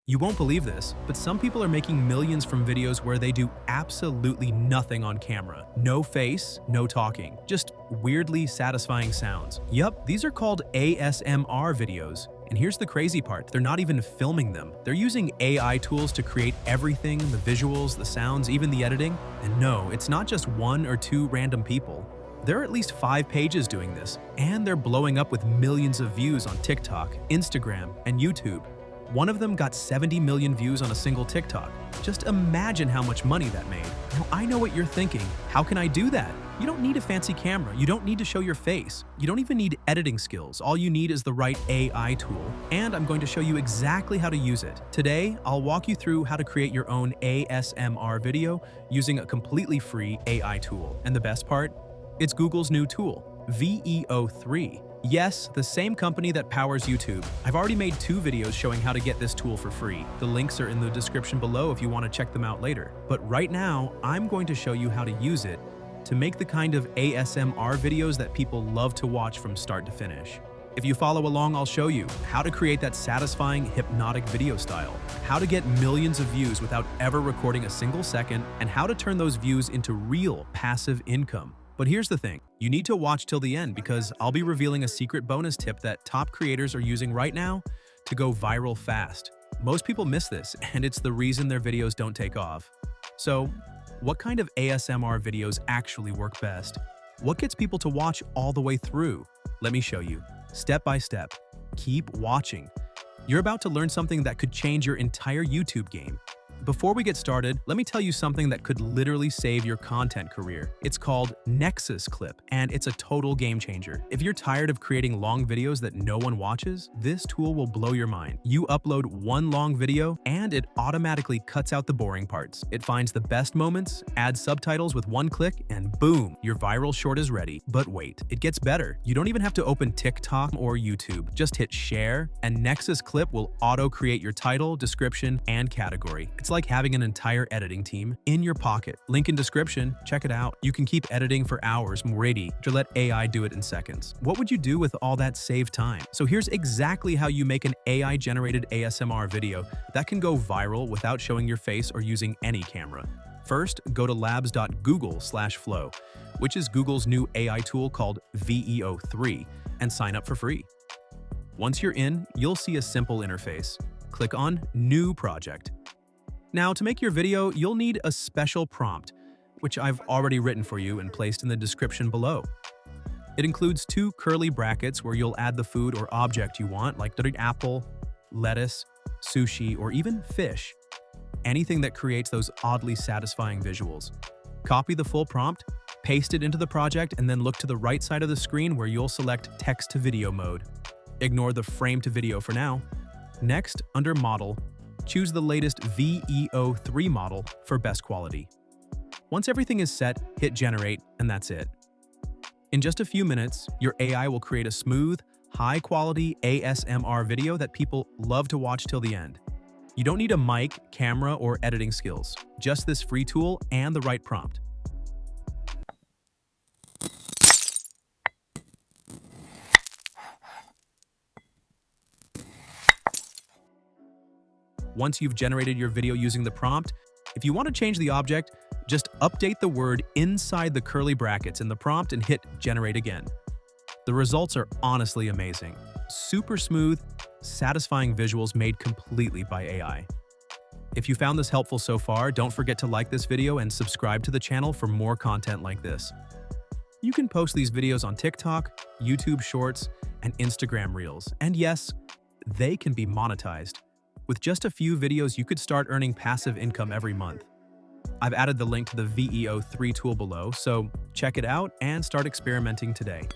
You won't believe this, but some people are making millions from videos where they do absolutely nothing on camera. No face, no talking, just weirdly satisfying sounds. Yup, these are called ASMR videos. And here's the crazy part, they're not even filming them. They're using AI tools to create everything, the visuals, the sounds, even the editing. And no, it's not just one or two random people. There are at least 5 pages doing this, and they're blowing up with millions of views on TikTok, Instagram, and YouTube. One of them got 70 million views on a single TikTok. Just imagine how much money that made. Now, I know what you're thinking. How can I do that? You don't need a fancy camera. You don't need to show your face. You don't even need editing skills. All you need is the right AI tool. And I'm going to show you exactly how to use it. Today, I'll walk you through how to create your own ASMR video using a completely free AI tool. And the best part? It's Google's new tool, Veo 3. Yes, the same company that powers YouTube. I've already made 2 videos showing how to get this tool for free. The links are in the description below if you want to check them out later. But right now, I'm going to show you how to use it to make the kind of ASMR videos that people love to watch from start to finish. If you follow along, I'll show you how to create that satisfying, hypnotic video style, how to get millions of views without ever recording a single second, and how to turn those views into real passive income. But here's the thing, you need to watch till the end because I'll be revealing a secret bonus tip that top creators are using right now to go viral fast. Most people miss this, and it's the reason their videos don't take off. So, what kind of ASMR videos actually work best? What gets people to watch all the way through? Let me show you, step by step. Keep watching. You're about to learn something that could change your entire YouTube game. Before we get started, let me tell you something that could literally save your content career. It's called Nexus Clip, and it's a total game changer. If you're tired of creating long videos that no one watches, this tool will blow your mind. You upload one long video, and it automatically cuts out the boring parts. It finds the best moments, adds subtitles with one click, and boom, your viral short is ready. But wait, it gets better. You don't even have to open TikTok or YouTube. Just hit share, and Nexus Clip will auto-create your title, description, and category. It's like having an entire editing team in your pocket. Link in description, check it out. You can keep editing for hours, ready to let AI do it in seconds. What would you do with all that saved time? So here's exactly how you make an AI-generated ASMR video that can go viral without showing your face or using any camera. First, go to labs.google/flow, which is Google's new AI tool called Veo 3, and sign up for free. Once you're in, you'll see a simple interface. Click on New Project. Now, to make your video, you'll need a special prompt, which I've already written for you and placed in the description below. It includes 2 curly brackets where you'll add the food or object you want, like the apple, lettuce, sushi, or even fish. Anything that creates those oddly satisfying visuals. Copy the full prompt, paste it into the project, and then look to the right side of the screen where you'll select text-to-video mode. Ignore the frame-to-video for now. Next, under Model, choose the latest Veo 3 model for best quality. Once everything is set, hit Generate, and that's it. In just a few minutes, your AI will create a smooth, high-quality ASMR video that people love to watch till the end. You don't need a mic, camera, or editing skills, just this free tool and the right prompt. Once you've generated your video using the prompt, if you want to change the object, just update the word inside the curly brackets in the prompt and hit Generate again. The results are honestly amazing. Super smooth, satisfying visuals made completely by AI. If you found this helpful so far, don't forget to like this video and subscribe to the channel for more content like this. You can post these videos on TikTok, YouTube Shorts, and Instagram Reels. And yes, they can be monetized. With just a few videos, you could start earning passive income every month. I've added the link to the Veo 3 tool below, so check it out and start experimenting today.